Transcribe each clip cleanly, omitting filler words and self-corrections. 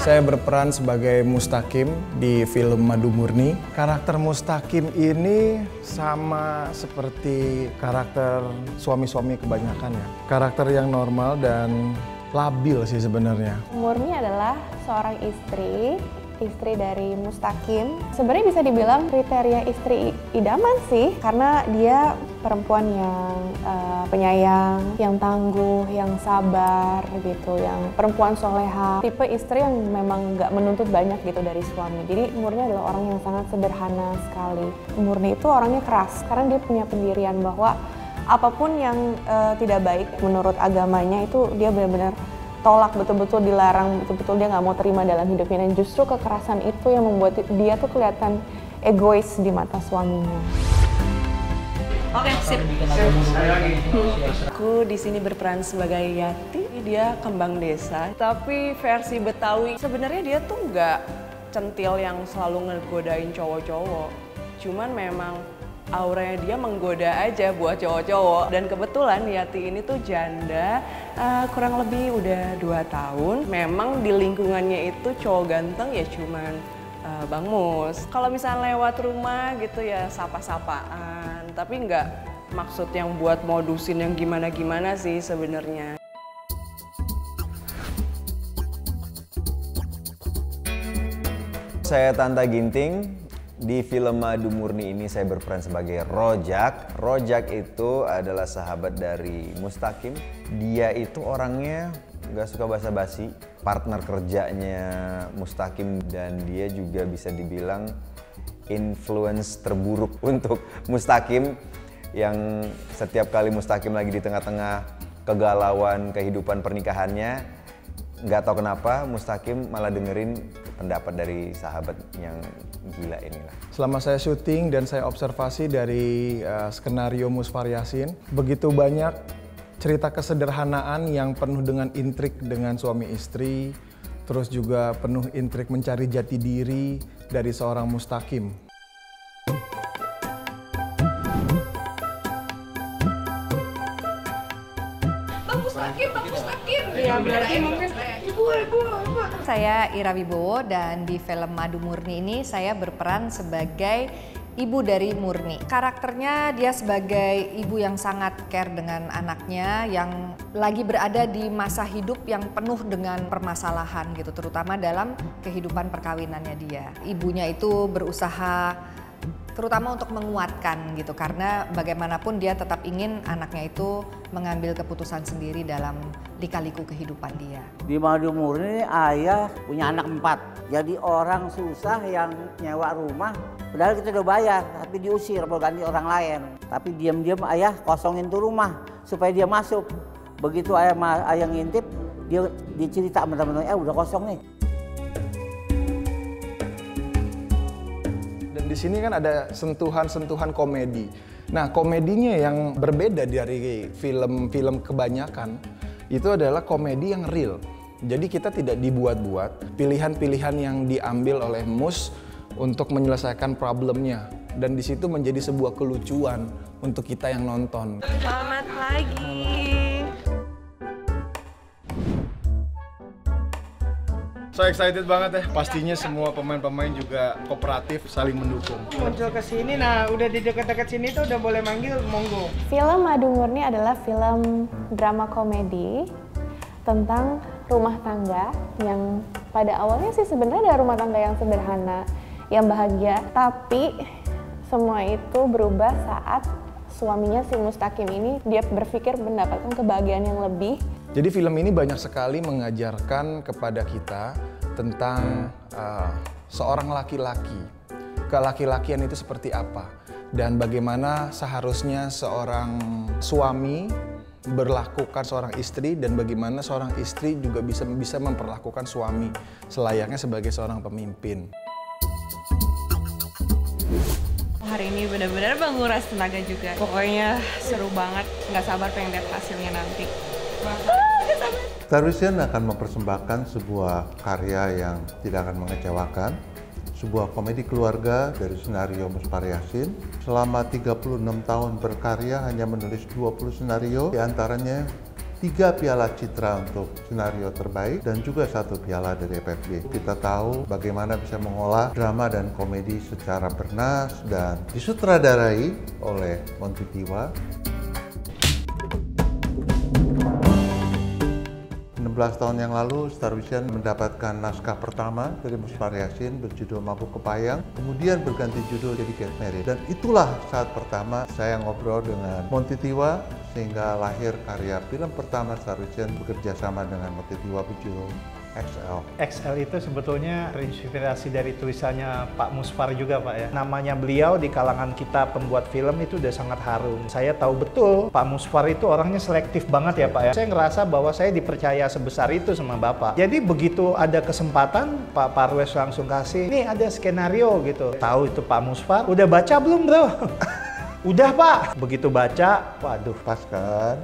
Saya berperan sebagai Mustaqim di film Madu Murni. Karakter Mustaqim ini sama seperti karakter suami-suami kebanyakan ya. Karakter yang normal dan labil sih sebenarnya. Murni adalah seorang istri dari Mustaqim. Sebenarnya bisa dibilang kriteria istri idaman sih, karena dia perempuan yang penyayang, yang tangguh, yang sabar gitu, yang perempuan soleha. Tipe istri yang memang nggak menuntut banyak gitu dari suami. Jadi Murni adalah orang yang sangat sederhana sekali. Murni itu orangnya keras, karena dia punya pendirian bahwa apapun yang tidak baik menurut agamanya itu dia benar-benar tolak, betul-betul dilarang, betul-betul dia nggak mau terima dalam hidupnya. Dan justru kekerasan itu yang membuat dia tuh kelihatan egois di mata suaminya. Oke, sip. Aku di sini berperan sebagai Yati. Dia kembang desa, tapi versi Betawi. Sebenarnya dia tuh nggak centil yang selalu ngegodain cowok-cowok. Cuman memang auranya dia menggoda aja buat cowok-cowok. Dan kebetulan Yati ini tuh janda, kurang lebih udah 2 tahun. Memang di lingkungannya itu cowok ganteng ya cuman Bang Mus. Kalau misalnya lewat rumah gitu ya sapa-sapaan, tapi nggak maksud yang buat modusin yang gimana-gimana sih sebenarnya. Saya Tanta Ginting. Di film Madu Murni ini saya berperan sebagai Rojak. Rojak itu adalah sahabat dari Mustaqim. Dia itu orangnya nggak suka basa-basi, partner kerjanya Mustaqim, dan dia juga bisa dibilang influence terburuk untuk Mustaqim, yang setiap kali Mustaqim lagi di tengah-tengah kegalauan kehidupan pernikahannya, nggak tahu kenapa Mustaqim malah dengerin pendapat dari sahabat yang gila inilah. Selama saya syuting dan saya observasi dari skenario Musfar Yasin, begitu banyak cerita kesederhanaan yang penuh dengan intrik dengan suami istri, terus juga penuh intrik mencari jati diri dari seorang Mustaqim. Bang Mustaqim. Ya berarti mungkin ibu. Saya Ira Wibowo dan di film Madu Murni ini saya berperan sebagai ibu dari Murni. Karakternya dia sebagai ibu yang sangat care dengan anaknya yang lagi berada di masa hidup yang penuh dengan permasalahan gitu, terutama dalam kehidupan perkawinannya dia. Ibunya itu berusaha terutama untuk menguatkan gitu, karena bagaimanapun dia tetap ingin anaknya itu mengambil keputusan sendiri dalam lika-liku kehidupan dia. Di Madu Murni ayah punya anak 4, jadi orang susah yang nyewa rumah, padahal kita udah bayar, tapi diusir mau ganti orang lain. Tapi diam-diam ayah kosongin tuh rumah supaya dia masuk. Begitu ayah ngintip, dia cerita sama teman-temannya, udah kosong nih. Di sini kan ada sentuhan-sentuhan komedi. Nah, komedinya yang berbeda dari film-film kebanyakan itu adalah komedi yang real. Jadi kita tidak dibuat-buat, pilihan-pilihan yang diambil oleh Mus untuk menyelesaikan problemnya. Dan di situ menjadi sebuah kelucuan untuk kita yang nonton. Selamat pagi. So excited banget ya. Pastinya semua pemain-pemain juga kooperatif, saling mendukung. Muncul ke sini, nah udah di dekat-dekat sini tuh udah boleh manggil, monggo. Film Madu Murni adalah film drama komedi tentang rumah tangga yang pada awalnya sih sebenarnya adalah rumah tangga yang sederhana, yang bahagia, tapi semua itu berubah saat suaminya si Mustaqim ini dia berpikir mendapatkan kebahagiaan yang lebih. Jadi film ini banyak sekali mengajarkan kepada kita tentang seorang laki-laki, kelaki-lakian itu seperti apa, dan bagaimana seharusnya seorang suami berlakukan seorang istri, dan bagaimana seorang istri juga bisa memperlakukan suami selayaknya sebagai seorang pemimpin. Hari ini benar-benar menguras tenaga juga. Pokoknya seru banget, nggak sabar pengen lihat hasilnya nanti. Starvision akan mempersembahkan sebuah karya yang tidak akan mengecewakan, sebuah komedi keluarga dari senario Musfar Yasin. Selama 36 tahun berkarya hanya menulis 20 senario, diantaranya 3 piala Citra untuk skenario terbaik, dan juga 1 piala dari FFJ. Kita tahu bagaimana bisa mengolah drama dan komedi secara bernas dan disutradarai oleh Monty Tiwa. 16 tahun yang lalu, Star Vision mendapatkan naskah pertama dari Musfar Yasin berjudul Mabuk Kepayang, kemudian berganti judul jadi Get Married. Dan itulah saat pertama saya ngobrol dengan Monty Tiwa, sehingga lahir karya film pertama Star Vision bekerja sama dengan Monty Tiwa berjudul XL. XL itu sebetulnya terinspirasi dari tulisannya Pak Musfar juga, Pak ya. Namanya beliau di kalangan kita pembuat film itu udah sangat harum. Saya tahu betul Pak Musfar itu orangnya selektif banget ya, Pak ya. Saya ngerasa bahwa saya dipercaya sebesar itu sama Bapak. Jadi begitu ada kesempatan, Pak Parwes langsung kasih, nih ada skenario gitu. Tahu itu Pak Musfar, udah baca belum bro? Udah Pak. Begitu baca, waduh. Pas kan?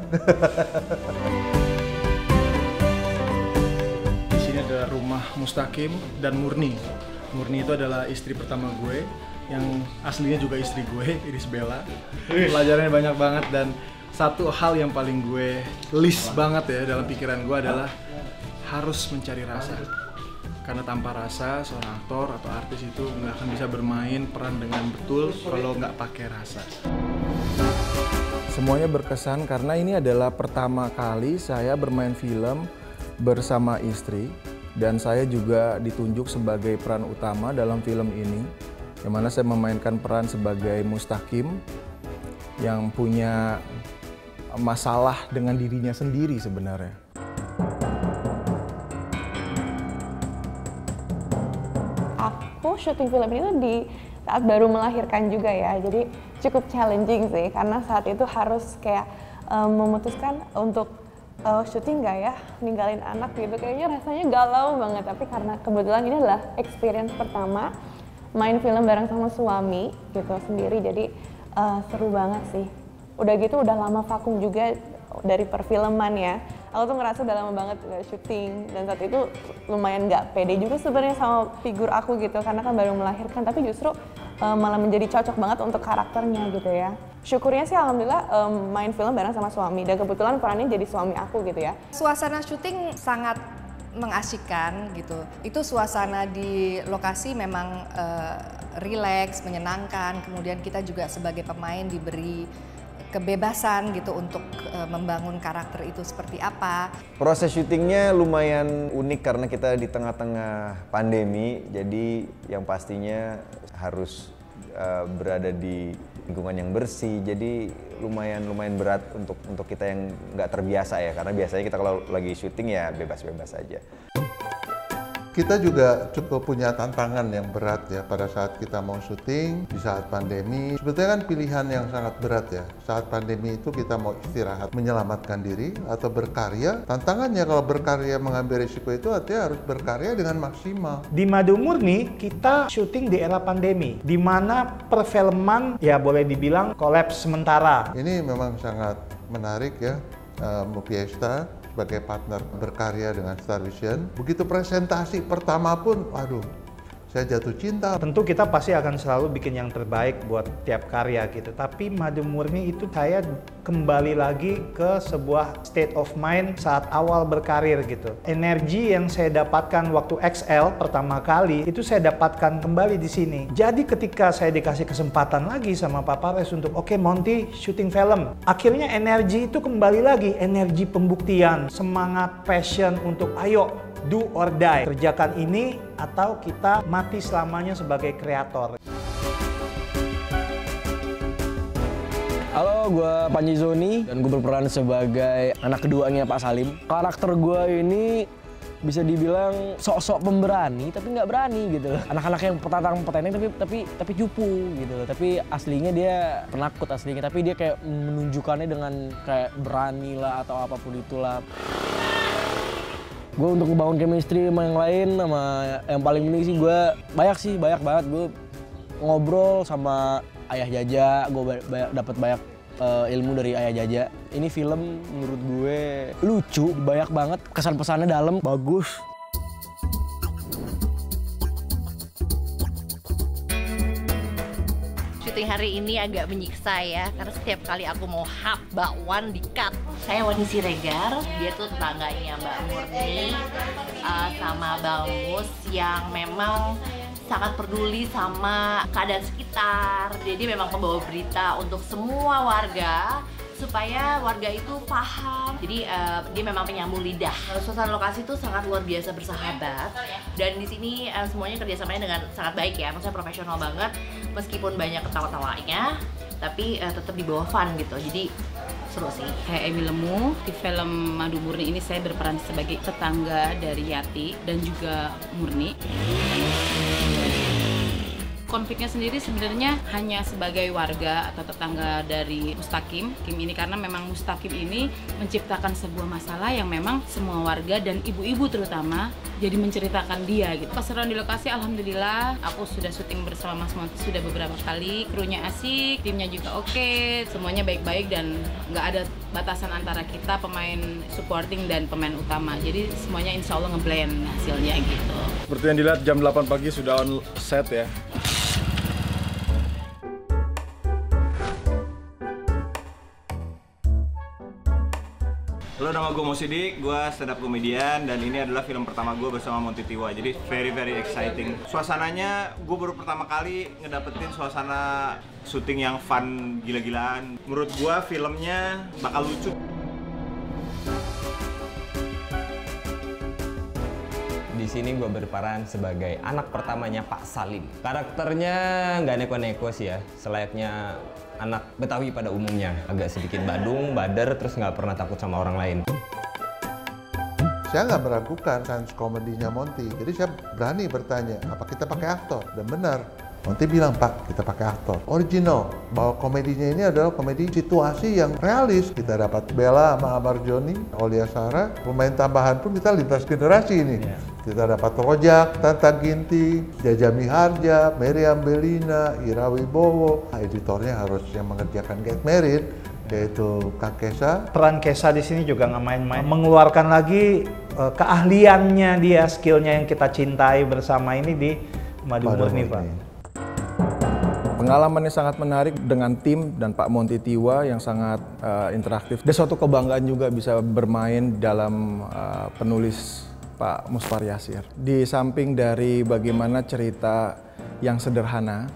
Rumah Mustaqim dan Murni. Murni itu adalah istri pertama gue, yang aslinya juga istri gue, Iris Bella. Pelajarannya banyak banget, dan satu hal yang paling gue list banget ya dalam pikiran gue adalah harus mencari rasa. Karena tanpa rasa, seorang aktor atau artis itu nggak akan bisa bermain peran dengan betul kalau nggak pakai rasa. Semuanya berkesan karena ini adalah pertama kali saya bermain film bersama istri. Dan saya juga ditunjuk sebagai peran utama dalam film ini, yang mana saya memainkan peran sebagai Mustaqim yang punya masalah dengan dirinya sendiri sebenarnya. Aku syuting film ini tuh di saat baru melahirkan juga ya, jadi cukup challenging sih, karena saat itu harus kayak memutuskan untuk syuting nggak ya, ninggalin anak gitu, kayaknya rasanya galau banget. Tapi karena kebetulan ini adalah experience pertama main film bareng sama suami gitu sendiri, jadi seru banget sih. Udah gitu udah lama vakum juga dari perfilman ya. Aku tuh ngerasa udah lama banget gak syuting, dan saat itu lumayan nggak pede juga sebenarnya sama figur aku gitu, karena kan baru melahirkan, tapi justru malah menjadi cocok banget untuk karakternya gitu ya. Syukurnya sih alhamdulillah main film bareng sama suami, dan kebetulan perannya jadi suami aku gitu ya. Suasana syuting sangat mengasyikkan gitu. Itu suasana di lokasi memang rileks, menyenangkan. Kemudian kita juga sebagai pemain diberi kebebasan gitu untuk membangun karakter itu seperti apa. Proses syutingnya lumayan unik karena kita di tengah-tengah pandemi, jadi yang pastinya harus berada di lingkungan yang bersih, jadi lumayan berat untuk kita yang nggak terbiasa ya, karena biasanya kita kalau lagi syuting ya bebas-bebas aja. Kita juga cukup punya tantangan yang berat ya pada saat kita mau syuting di saat pandemi. Sebetulnya kan pilihan yang sangat berat ya. Saat pandemi itu kita mau istirahat, menyelamatkan diri atau berkarya. Tantangannya kalau berkarya mengambil risiko itu artinya harus berkarya dengan maksimal. Di Madu Murni kita syuting di era pandemi, di mana perfilman ya boleh dibilang kolaps sementara. Ini memang sangat menarik ya, Moviesta sebagai partner berkarya dengan Star Vision. Begitu presentasi pertama pun, waduh, saya jatuh cinta. Tentu kita pasti akan selalu bikin yang terbaik buat tiap karya gitu. Tapi Madu Murni itu saya kembali lagi ke sebuah state of mind saat awal berkarir gitu. Energi yang saya dapatkan waktu XL pertama kali itu saya dapatkan kembali di sini. Jadi ketika saya dikasih kesempatan lagi sama Pak Parwes untuk oke, Monty syuting film, akhirnya energi itu kembali lagi, energi pembuktian, semangat, passion untuk ayo do or die, kerjakan ini atau kita mati selamanya sebagai kreator. Halo, gue Panji Zoni dan gue berperan sebagai anak keduanya Pak Salim. Karakter gue ini bisa dibilang sok-sok pemberani tapi nggak berani gitu loh. Anak-anak yang petantang-petenteng tapi cupu gitu loh. Tapi aslinya dia penakut aslinya, tapi dia kayak menunjukkannya dengan kayak berani lah atau apapun itulah. Gue untuk ngebangun chemistry sama yang lain, sama yang paling penting sih gue banyak banget gue ngobrol sama Ayah Jaja, gue dapat banyak ilmu dari Ayah Jaja. Ini film menurut gue lucu, banyak banget kesan pesannya dalam, bagus. syuting hari ini agak menyiksa ya, karena setiap kali aku mau hap bakwan di cut. Saya Wani Siregar, dia tuh tetangganya Mbak Murni sama Bang Mus yang memang sangat peduli sama keadaan sekitar. Jadi memang pembawa berita untuk semua warga supaya warga itu paham. Jadi dia memang penyambung lidah. Suasana lokasi itu sangat luar biasa bersahabat, dan di sini semuanya kerjasamanya dengan sangat baik ya. Maksudnya profesional banget, meskipun banyak ketawa-tawanya, tapi tetap di bawah fun gitu. Jadi seru sih. Saya Emi Lemu. Di film Madu Murni ini saya berperan sebagai tetangga dari Yati dan juga Murni. Konfliknya sendiri sebenarnya hanya sebagai warga atau tetangga dari Mustaqim Kim ini, karena memang Mustaqim ini menciptakan sebuah masalah yang memang semua warga dan ibu-ibu terutama jadi menceritakan dia gitu. Keseruan di lokasi alhamdulillah, aku sudah syuting bersama Mas Monty sudah beberapa kali, krunya asik, timnya juga oke, semuanya baik-baik dan nggak ada batasan antara kita pemain supporting dan pemain utama. Jadi semuanya insya Allah ngeblend hasilnya gitu. Seperti yang dilihat jam 8 pagi sudah on set ya. Halo, nama gue Mo Sidik, gue stand up comedian dan ini adalah film pertama gue bersama Monty Tiwa. Jadi very exciting. Suasananya gue baru pertama kali ngedapetin suasana syuting yang fun gila-gilaan. Menurut gue filmnya bakal lucu. Di sini gue berperan sebagai anak pertamanya Pak Salim. Karakternya nggak neko-neko sih ya, selayaknya anak Betawi pada umumnya. Agak sedikit badung, bader, terus nggak pernah takut sama orang lain. Saya nggak meragukan sense komedinya Monty, jadi saya berani bertanya, apa kita pakai aktor? Dan benar, Monty bilang, Pak, kita pakai aktor. Original, bahwa komedinya ini adalah komedi situasi yang realis. Kita dapat Bella sama Amar Joni, Aulia Sarah, pemain tambahan pun kita lintas generasi ini. Kita dapat Rojak, Tanta Ginti, Jaja Miharja, Meriam Belina, Ira Wibowo. Editornya harus yang mengerjakan Get Married, yaitu Kak Kesa. Peran Kesa di sini juga nggak main-main. Mengeluarkan lagi keahliannya dia, skillnya yang kita cintai bersama ini di Madu Murni, Pak. Pengalaman yang sangat menarik dengan tim dan Pak Monty Tiwa yang sangat interaktif. Dan suatu kebanggaan juga bisa bermain dalam penulis Pak Musfar Yasir. Di samping dari bagaimana cerita yang sederhana,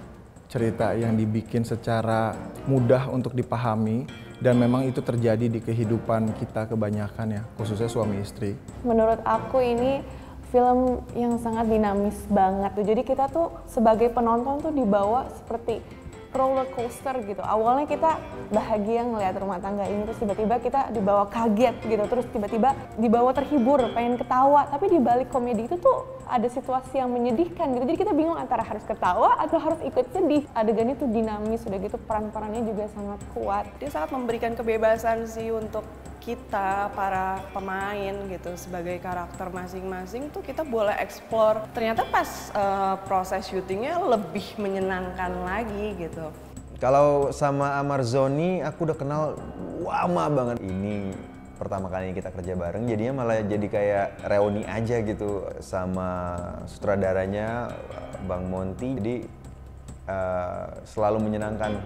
cerita yang dibikin secara mudah untuk dipahami, dan memang itu terjadi di kehidupan kita kebanyakan ya, khususnya suami istri. Menurut aku ini film yang sangat dinamis banget tuh. Jadi kita tuh sebagai penonton tuh dibawa seperti roller coaster gitu. Awalnya kita bahagia ngelihat rumah tangga ini, terus tiba-tiba kita dibawa kaget gitu, terus tiba-tiba dibawa terhibur, pengen ketawa, tapi di balik komedi itu tuh ada situasi yang menyedihkan gitu. Jadi kita bingung antara harus ketawa atau harus ikut sedih. Adegannya tuh dinamis, udah gitu peran-perannya juga sangat kuat. Dia sangat memberikan kebebasan sih untuk kita para pemain gitu, sebagai karakter masing-masing tuh kita boleh explore. Ternyata pas proses syutingnya lebih menyenangkan lagi gitu. Kalau sama Amar Zoni aku udah kenal lama banget. Ini pertama kali kita kerja bareng, jadinya malah jadi kayak reuni aja gitu sama sutradaranya Bang Monty. Jadi selalu menyenangkan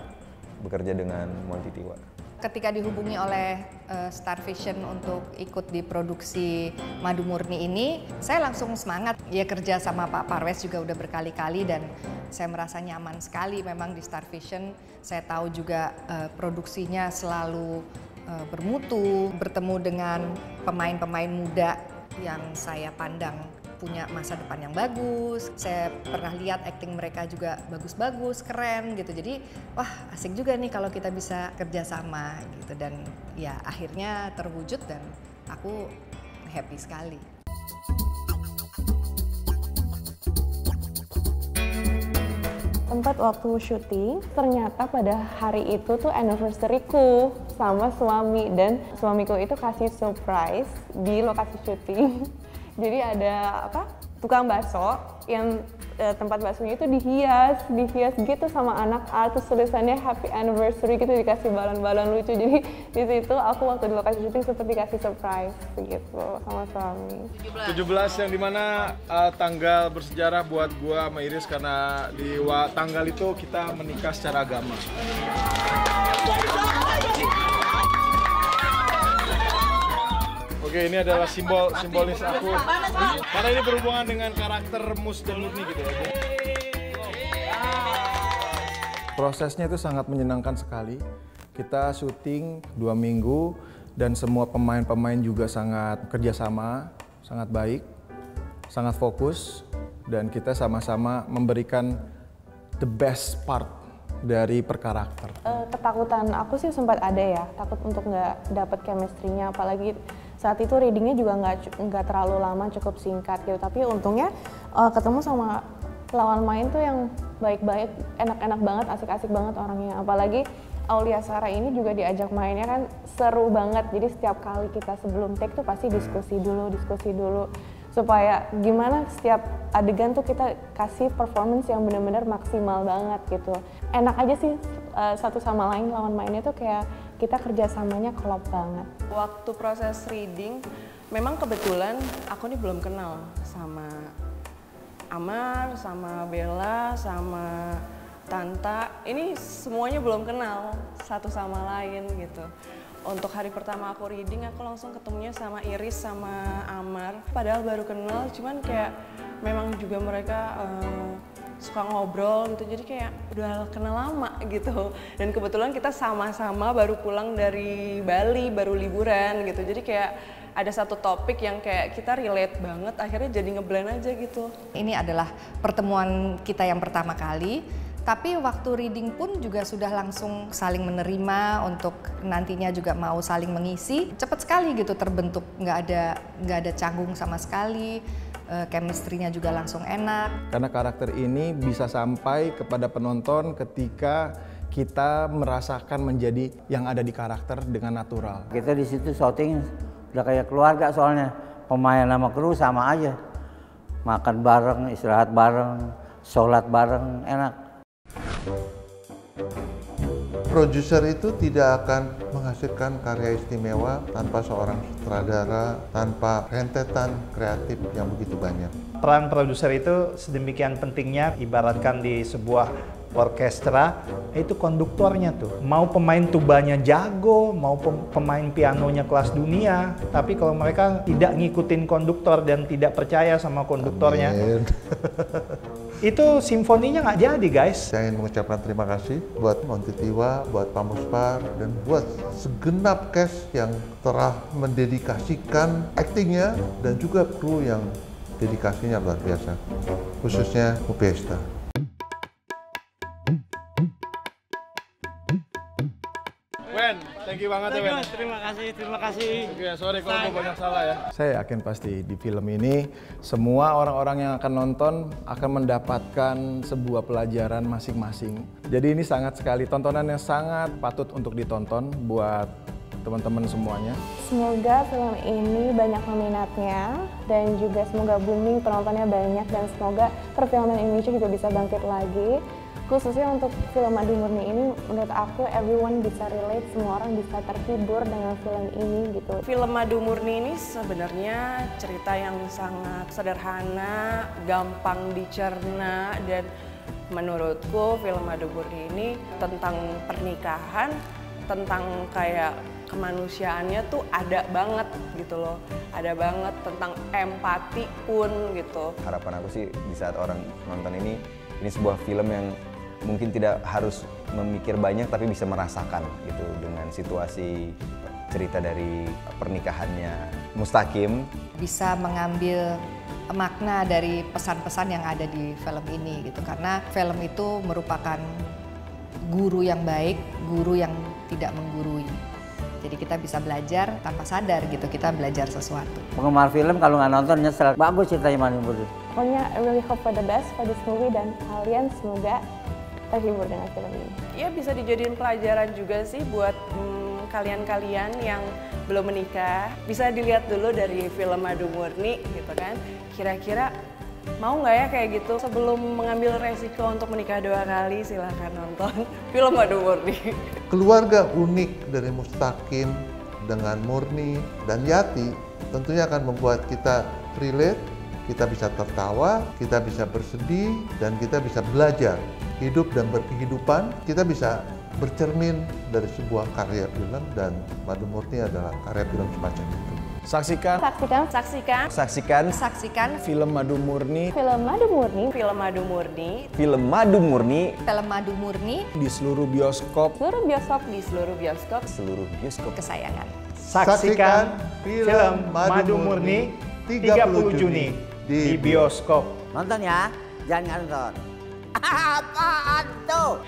bekerja dengan Monty Tiwa. Ketika dihubungi oleh Star Vision untuk ikut di produksi Madu Murni ini, saya langsung semangat. Ya, kerja sama Pak Parwes juga udah berkali-kali dan saya merasa nyaman sekali memang di Star Vision. Saya tahu juga produksinya selalu bermutu, bertemu dengan pemain-pemain muda yang saya pandang punya masa depan yang bagus. Saya pernah lihat acting mereka juga bagus-bagus, keren gitu. Jadi wah, asik juga nih kalau kita bisa kerja sama gitu, dan ya akhirnya terwujud dan aku happy sekali. Tempat waktu syuting, ternyata pada hari itu tuh anniversary-ku sama suami, dan suamiku itu kasih surprise di lokasi syuting. Jadi ada tukang bakso yang tempat baksonya itu dihias gitu sama anak art, terus tulisannya happy anniversary gitu, dikasih balon-balon lucu. Jadi di situ aku waktu di lokasi syuting seperti dikasih surprise gitu sama suami. 17 yang dimana tanggal bersejarah buat gua sama Iris karena di tanggal itu kita menikah secara agama. Oke, ini adalah simbolis aku. Karena ini berhubungan dengan karakter Mus dan Murni gitu ya. Prosesnya itu sangat menyenangkan sekali. Kita syuting 2 minggu dan semua pemain-pemain juga sangat kerjasama, sangat baik, sangat fokus, dan kita sama-sama memberikan the best part dari per karakter. Ketakutan aku sih sempat ada ya, takut untuk nggak dapet chemistry-nya, apalagi saat itu readingnya juga nggak terlalu lama, cukup singkat gitu. Tapi untungnya ketemu sama lawan main tuh yang baik-baik, enak-enak banget, asik-asik banget orangnya. Apalagi Aulia Sarah ini juga diajak mainnya kan seru banget. Jadi setiap kali kita sebelum take tuh pasti diskusi dulu supaya gimana setiap adegan tuh kita kasih performance yang benar-benar maksimal banget gitu. Enak aja sih satu sama lain lawan mainnya tuh kayak kita kerjasamanya klop banget. Waktu proses reading, memang kebetulan aku nih belum kenal sama Amar, sama Bella, sama Tanta. Ini semuanya belum kenal satu sama lain gitu. Untuk hari pertama aku reading, aku langsung ketemunya sama Iris sama Amar. Padahal baru kenal, cuman kayak memang juga mereka suka ngobrol gitu, jadi kayak udah kenal lama gitu. Dan kebetulan kita sama-sama baru pulang dari Bali, baru liburan gitu. Jadi kayak ada satu topik yang kayak kita relate banget, akhirnya jadi ngeblend aja gitu. Ini adalah pertemuan kita yang pertama kali. Tapi waktu reading pun juga sudah langsung saling menerima untuk nantinya juga mau saling mengisi. Cepat sekali gitu terbentuk, nggak ada canggung sama sekali. Chemistry-nya juga langsung enak. Karena karakter ini bisa sampai kepada penonton ketika kita merasakan menjadi yang ada di karakter dengan natural. Kita di situ syuting udah kayak keluarga soalnya. Pemain sama kru sama aja. Makan bareng, istirahat bareng, sholat bareng, enak. Produser itu tidak akan menghasilkan karya istimewa tanpa seorang sutradara, tanpa rentetan kreatif yang begitu banyak. Peran produser itu sedemikian pentingnya, ibaratkan di sebuah orkestra, itu konduktornya tuh. Mau pemain tubanya jago, mau pemain pianonya kelas dunia, tapi kalau mereka tidak ngikutin konduktor dan tidak percaya sama konduktornya, itu simfoninya nggak jadi, guys. Saya ingin mengucapkan terima kasih buat Monty Tiwa, buat Pak Muspar, dan buat segenap cast yang telah mendedikasikan aktingnya dan juga kru yang dedikasinya luar biasa, khususnya Upesta. Wen, thank you banget ya Wen. Terima kasih. Oke, sorry kalau gue banyak salah ya. Saya yakin pasti di film ini semua orang-orang yang akan nonton akan mendapatkan sebuah pelajaran masing-masing. Jadi ini sangat sekali tontonan yang sangat patut untuk ditonton buat teman-teman semuanya. Semoga film ini banyak peminatnya dan juga semoga booming, penontonnya banyak, dan semoga perfilman Indonesia juga bisa bangkit lagi. Khususnya untuk film Madu Murni ini, menurut aku everyone bisa relate, semua orang bisa terhibur dengan film ini gitu. Film Madu Murni ini sebenarnya cerita yang sangat sederhana, gampang dicerna, dan menurutku film Madu Murni ini tentang pernikahan, tentang kayak kemanusiaannya tuh ada banget gitu loh. Ada banget tentang empati pun gitu. Harapan aku sih di saat orang nonton ini sebuah film yang mungkin tidak harus memikir banyak tapi bisa merasakan gitu dengan situasi cerita dari pernikahannya Mustaqim. Bisa mengambil makna dari pesan-pesan yang ada di film ini gitu, karena film itu merupakan guru yang baik, guru yang tidak menggurui. Jadi kita bisa belajar tanpa sadar gitu, kita belajar sesuatu. Penggemar film kalau nggak nonton nyesel. Bagus ceritanya Madu Murni. Pokoknya I really hope for the best for this movie dan kalian semoga terhibur dengan film ini. Ya bisa dijadiin pelajaran juga sih buat kalian-kalian yang belum menikah. Bisa dilihat dulu dari film Madu Murni gitu kan. Kira-kira Mau nggak ya kayak gitu? Sebelum mengambil resiko untuk menikah 2 kali, silahkan nonton film Madu Murni. Keluarga unik dari Mustaqim dengan Murni dan Yati tentunya akan membuat kita relate, kita bisa tertawa, kita bisa bersedih, dan kita bisa belajar hidup dan berkehidupan. Kita bisa bercermin dari sebuah karya film, dan Madu Murni adalah karya film semacam itu. Saksikan film Madu Murni Film Madu Murni Film Madu Murni Film Madu Murni di seluruh bioskop di seluruh bioskop kesayangan. Saksikan film Madu Murni 30 Juni di bioskop. Nonton ya, jangan nggak nonton. Apaan tuh?